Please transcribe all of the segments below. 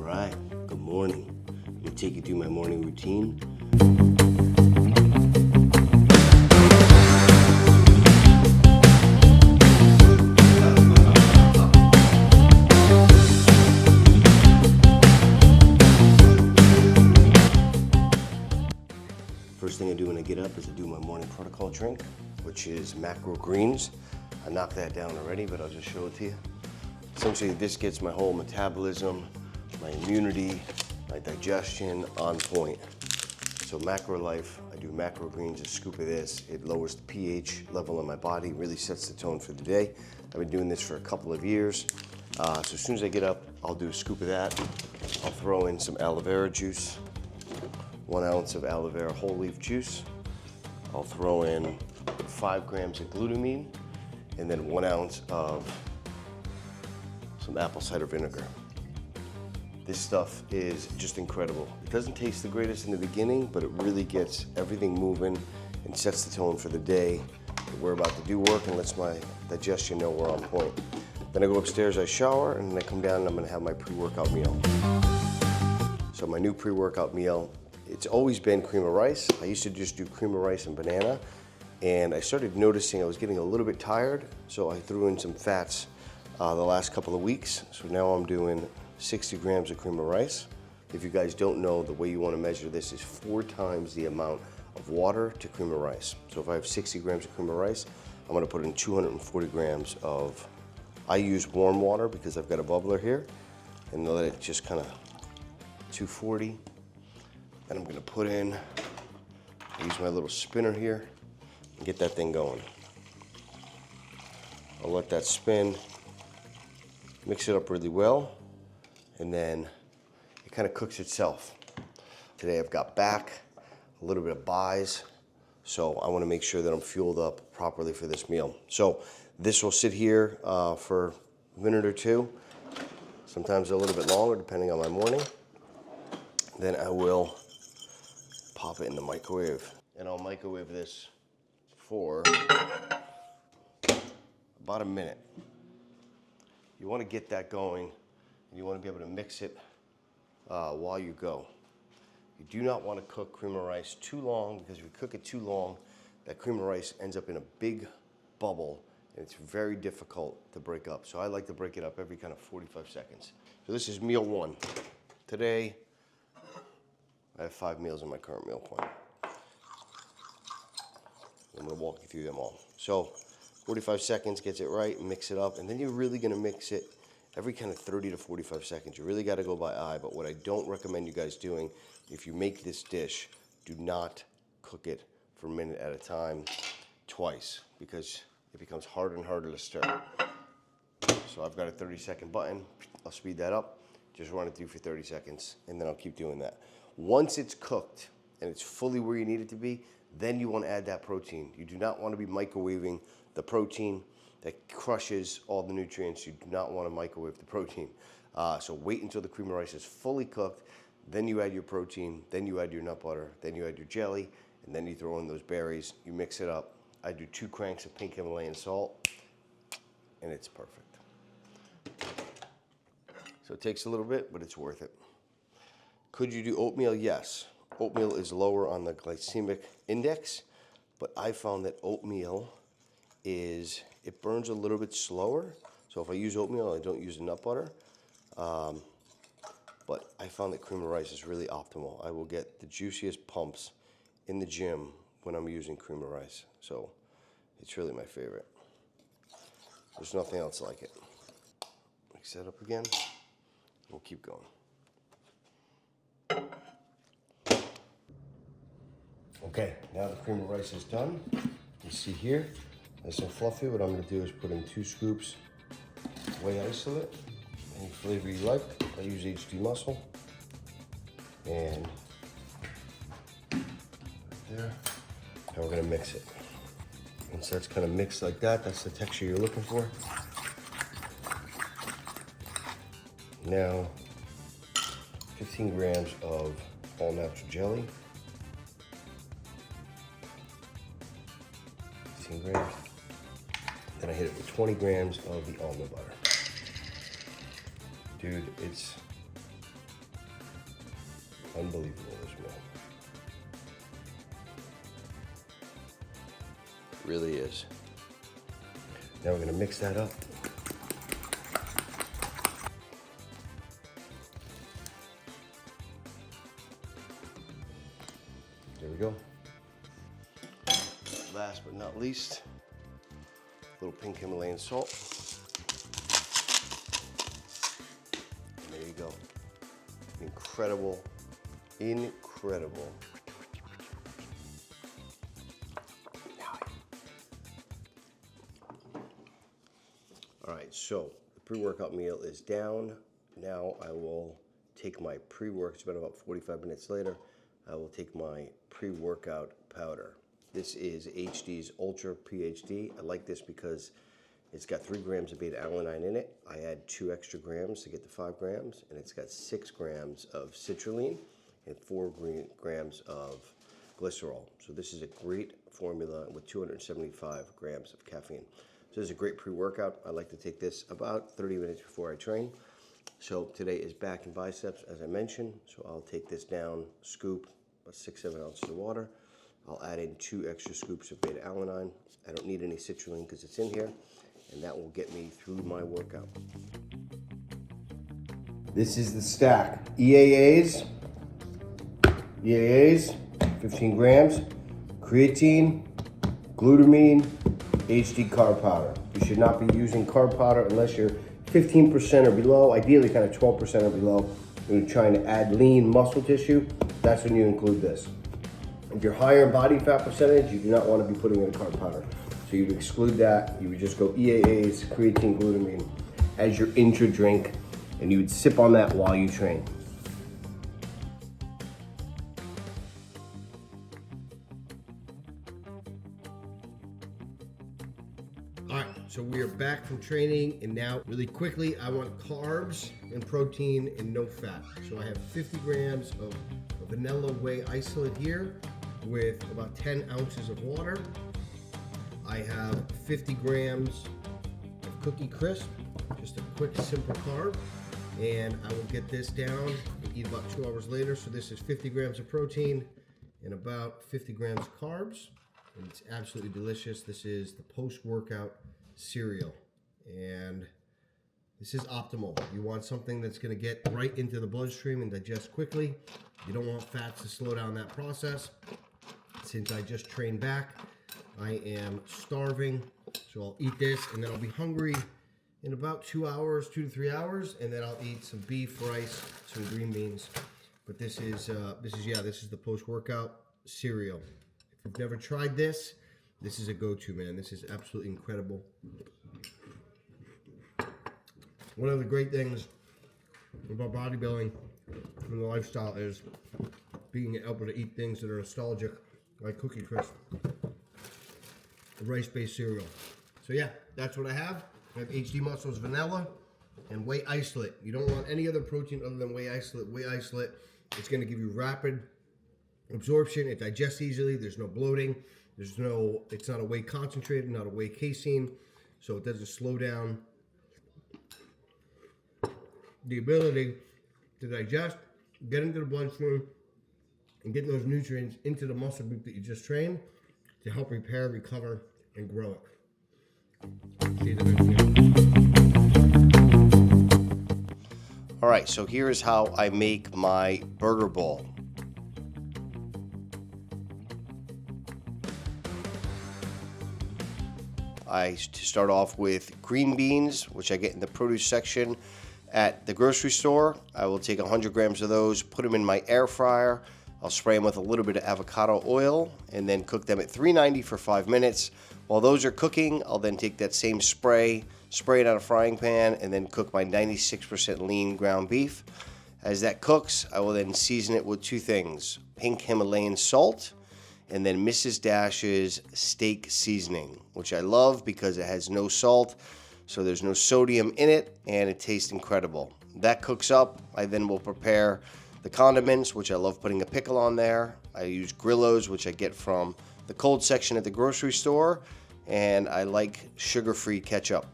right, good morning. I'm gonna take you through my morning routine. First thing I do when I get up is I do my morning protocol drink, which is macro greens. I knocked that down already, but I'll just show it to you. Essentially, this gets my whole metabolism, my immunity, my digestion on point. So macro life, I do macro greens, a scoop of this. It lowers the pH level in my body, really sets the tone for the day. I've been doing this for a couple of years. So as soon as I get up, I'll do a scoop of that. I'll throw in some aloe vera juice, 1 ounce of aloe vera whole leaf juice. I'll throw in 5 grams of glutamine, and then 1 ounce of some apple cider vinegar. This stuff is just incredible. It doesn't taste the greatest in the beginning, but it really gets everything moving and sets the tone for the day. We're about to do work and lets my digestion know we're on point. Then I go upstairs, I shower, and then I come down and I'm gonna have my pre-workout meal. So my new pre-workout meal, it's always been cream of rice. I used to just do cream of rice and banana, and I started noticing I was getting a little bit tired, so I threw in some fats the last couple of weeks. So now I'm doing 60 grams of cream of rice. If you guys don't know, the way you want to measure this is 4 times the amount of water to cream of rice. So if I have 60 grams of cream of rice, I'm going to put in 240 grams of, I use warm water because I've got a bubbler here, and let it just kind of 240. Then I'm going to put in, use my little spinner here and get that thing going. I'll let that spin, mix it up really well, and then it kind of cooks itself. Today I've got back, a little bit of buys, so I want to make sure that I'm fueled up properly for this meal. So this will sit here for a minute or two, sometimes a little bit longer depending on my morning. Then I will pop it in the microwave, and I'll microwave this for about a minute. You want to get that going, and you want to be able to mix it while you go. You do not want to cook cream of rice too long, because if you cook it too long, that cream of rice ends up in a big bubble, and it's very difficult to break up. So I like to break it up every kind of 45 seconds. So this is meal 1. Today, I have 5 meals in my current meal plan. I'm going to walk you through them all. So 45 seconds gets it right, mix it up, and then you're really going to mix it every kind of 30 to 45 seconds. You really got to go by eye, but what I don't recommend you guys doing, if you make this dish, do not cook it for a minute at a time twice, because it becomes harder and harder to stir. So I've got a 30-second button. I'll speed that up. Just run it through for 30 seconds, and then I'll keep doing that. Once it's cooked and it's fully where you need it to be, then you want to add that protein. You do not want to be microwaving the protein. That crushes all the nutrients. You do not want to microwave the protein. So wait until the cream of rice is fully cooked, then you add your protein, then you add your nut butter, then you add your jelly, and then you throw in those berries. You mix it up. I do 2 cranks of pink Himalayan salt, and it's perfect. So it takes a little bit, but it's worth it. Could you do oatmeal? Yes. Oatmeal is lower on the glycemic index, but I found that oatmeal it burns a little bit slower. So if I use oatmeal, I don't use nut butter. But I found that cream of rice is really optimal. I will get the juiciest pumps in the gym when I'm using cream of rice. So it's really my favorite. There's nothing else like it. Mix that up again. We'll keep going. Okay, now the cream of rice is done. You see here, nice and fluffy. What I'm going to do is put in 2 scoops whey isolate, any flavor you like. I use HD Muscle, and there. Now we're going to mix it. Once that's kind of mixed like that, that's the texture you're looking for. Now, 15 grams of all natural jelly. 15 grams. Then I hit it with 20 grams of the almond butter. Dude, it's Unbelievable, this meal. It really is. Now we're gonna mix that up. There we go. Last but not least, a little pink Himalayan salt. And there you go. Incredible, incredible. All right, so the pre-workout meal is down. Now I will take my pre-work, it's been about 45 minutes later, I will take my pre-workout powder. This is HD's Ultra PhD. I like this because it's got 3 grams of beta-alanine in it. I add 2 extra grams to get to 5 grams, and it's got 6 grams of citrulline and 4 grams of glycerol. So this is a great formula with 275 grams of caffeine. So this is a great pre-workout. I like to take this about 30 minutes before I train. So today is back and biceps, as I mentioned. So I'll take this down, scoop about 6-7 ounces of water. I'll add in 2 extra scoops of beta-alanine. I don't need any citrulline because it's in here, and that will get me through my workout. This is the stack. EAAs, 15 grams, creatine, glutamine, HD carb powder. You should not be using carb powder unless you're 15% or below, ideally kind of 12% or below. When you're trying to add lean muscle tissue, that's when you include this. If you're higher in body fat percentage, you do not want to be putting in a carb powder. So you would exclude that. You would just go EAAs, creatine, glutamine as your intra drink, and you would sip on that while you train. All right, so we are back from training, and now really quickly, I want carbs and protein and no fat. So I have 50 grams of vanilla whey isolate here with about 10 ounces of water. I have 50 grams of cookie crisp, just a quick, simple carb. And I will get this down and eat about 2 hours later. So this is 50 grams of protein and about 50 grams of carbs. And it's absolutely delicious. This is the post-workout cereal. And this is optimal. You want something that's gonna get right into the bloodstream and digest quickly. You don't want fats to slow down that process. Since I just trained back, I am starving. So I'll eat this and then I'll be hungry in about 2 hours, 2 to 3 hours, and then I'll eat some beef, rice, some green beans. But this is the post-workout cereal. If you've never tried this, this is a go-to, man. This is absolutely incredible. One of the great things about bodybuilding and the lifestyle is being able to eat things that are nostalgic, like Cookie Crisp, rice-based cereal. So yeah, that's what I have. I have HD Muscles vanilla and whey isolate. You don't want any other protein other than whey isolate. Whey isolate, it's going to give you rapid absorption. It digests easily. There's no bloating. It's not a whey concentrated, not a whey casein. So it doesn't slow down the ability to digest, get into the bloodstream, and get those nutrients into the muscle group that you just trained to help repair, recover, and grow it. All right, so here is how I make my burger bowl. I start off with green beans, which I get in the produce section at the grocery store. I will take 100 grams of those, put them in my air fryer. I'll spray them with a little bit of avocado oil and then cook them at 390 for 5 minutes. While those are cooking, I'll then take that same spray it on a frying pan, and then cook my 96% lean ground beef. As that cooks, I will then season it with 2 things: pink Himalayan salt and then Mrs. Dash's steak seasoning, which I love because it has no salt, so there's no sodium in it, and it tastes incredible. That cooks up. I then will prepare the condiments, which I love putting a pickle on there. I use Grillos, which I get from the cold section at the grocery store, and I like sugar-free ketchup.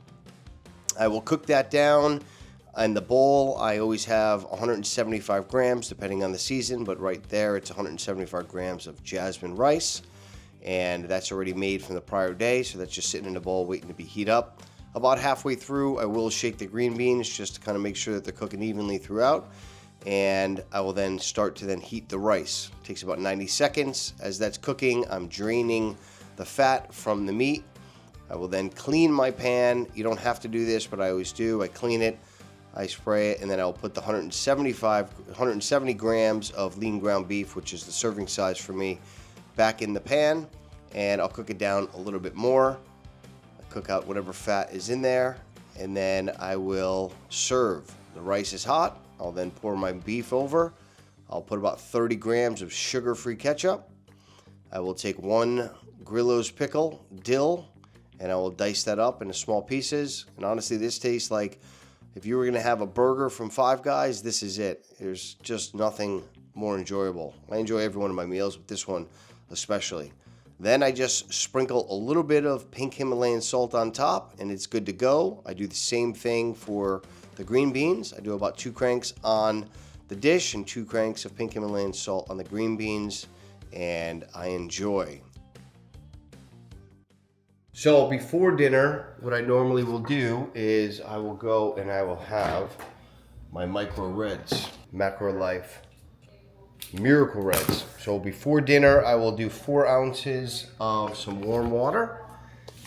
I will cook that down. In the bowl, I always have 175 grams, depending on the season, but right there, it's 175 grams of jasmine rice, and that's already made from the prior day, so that's just sitting in the bowl waiting to be heated up. About halfway through, I will shake the green beans just to kind of make sure that they're cooking evenly throughout, and I will then start to then heat the rice. It takes about 90 seconds. As that's cooking, I'm draining the fat from the meat. I will then clean my pan. You don't have to do this, but I always do. I clean it, I spray it, and then I'll put the 170 grams of lean ground beef, which is the serving size for me, back in the pan, and I'll cook it down a little bit more. I cook out whatever fat is in there, and then I will serve. The rice is hot. I'll then pour my beef over. I'll put about 30 grams of sugar-free ketchup. I will take 1 Grillo's pickle, dill, and I will dice that up into small pieces. And honestly, this tastes like if you were gonna have a burger from Five Guys, this is it. There's just nothing more enjoyable. I enjoy every one of my meals, but this one especially. Then I just sprinkle a little bit of pink Himalayan salt on top, and it's good to go. I do the same thing for the green beans. I do about 2 cranks on the dish and 2 cranks of pink Himalayan salt on the green beans, and I enjoy. So before dinner, what I normally will do is I will go and I will have my Micro Reds, Macro Life Miracle Reds. So before dinner, I will do 4 ounces of some warm water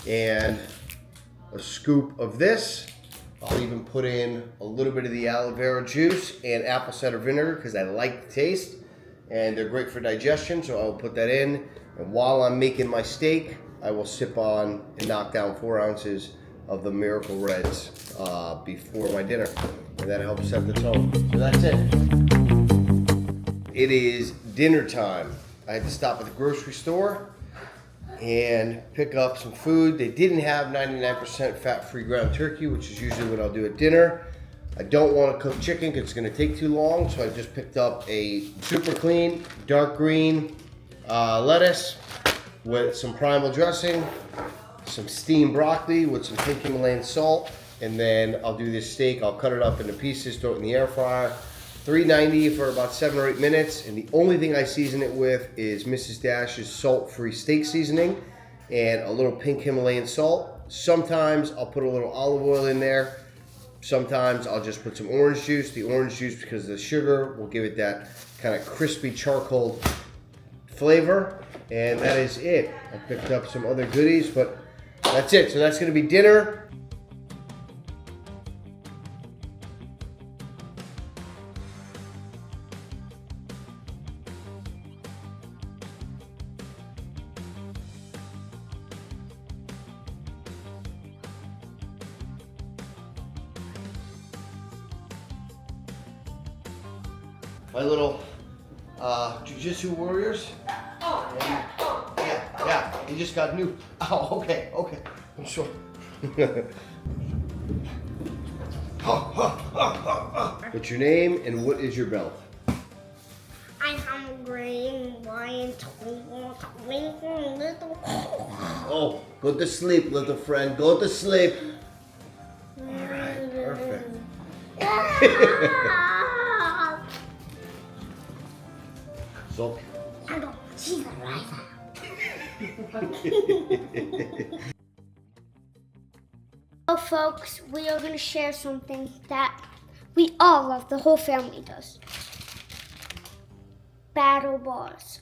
and a scoop of this. I'll even put in a little bit of the aloe vera juice and apple cider vinegar because I like the taste, and they're great for digestion, so I'll put that in. And while I'm making my steak, I will sip on and knock down 4 ounces of the Miracle Reds before my dinner, and that helps set the tone. So that's it. It is dinner time. I had to stop at the grocery store and pick up some food. They didn't have 99% fat-free ground turkey, which is usually what I'll do at dinner. I don't want to cook chicken because it's going to take too long, so I just picked up a super clean, dark green lettuce with some primal dressing, some steamed broccoli with some pink Himalayan salt, and then I'll do this steak. I'll cut it up into pieces, throw it in the air fryer, 390 for about 7 or 8 minutes, and the only thing I season it with is Mrs. Dash's salt-free steak seasoning and a little pink Himalayan salt. Sometimes I'll put a little olive oil in there. Sometimes I'll just put some orange juice. The orange juice, because of the sugar, will give it that kind of crispy charcoal flavor. And that is it. I picked up some other goodies, but that's it. So that's going to be dinner. My little jiu-jitsu warriors. Yeah, he just got new. Oh, okay, I'm sure. What's your name and what is your belt? I am a green lion twinkling little. Oh, go to sleep, little friend. Go to sleep. All right, perfect. So. Well, folks, we are going to share something that we all love. The whole family does. Battle bars.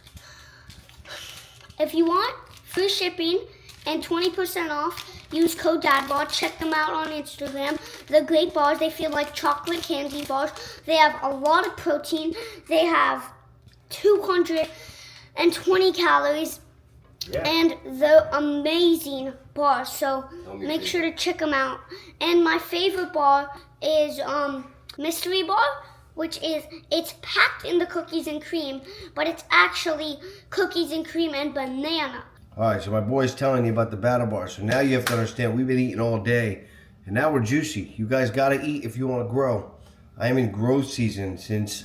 If you want free shipping and 20% off, use code DADBAR. Check them out on Instagram. They're great bars. They feel like chocolate candy bars. They have a lot of protein. They have 220 calories. Yeah. And they're amazing bars, so make sure to check them out. And my favorite bar is Mystery Bar, which is, it's packed in the cookies and cream, but it's actually cookies and cream and banana. All right, so my boy's telling you about the battle bar. So now you have to understand, we've been eating all day, and now we're juicy. You guys got to eat if you want to grow. I am in growth season since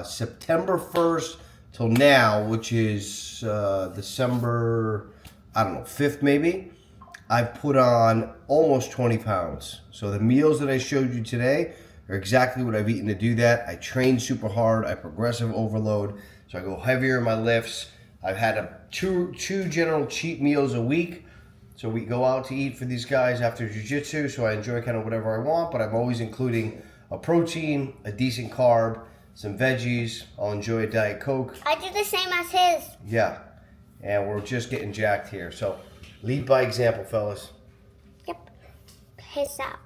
September 1st till now, which is December, I don't know, 5th maybe. I've put on almost 20 pounds. So the meals that I showed you today are exactly what I've eaten to do that. I train super hard, I progressive overload, so I go heavier in my lifts. I've had two general cheat meals a week. So we go out to eat for these guys after jiu-jitsu, so I enjoy kind of whatever I want, but I'm always including a protein, a decent carb, some veggies. I'll enjoy a Diet Coke. I do the same as his. Yeah, and we're just getting jacked here. So lead by example, fellas. Yep. Peace out.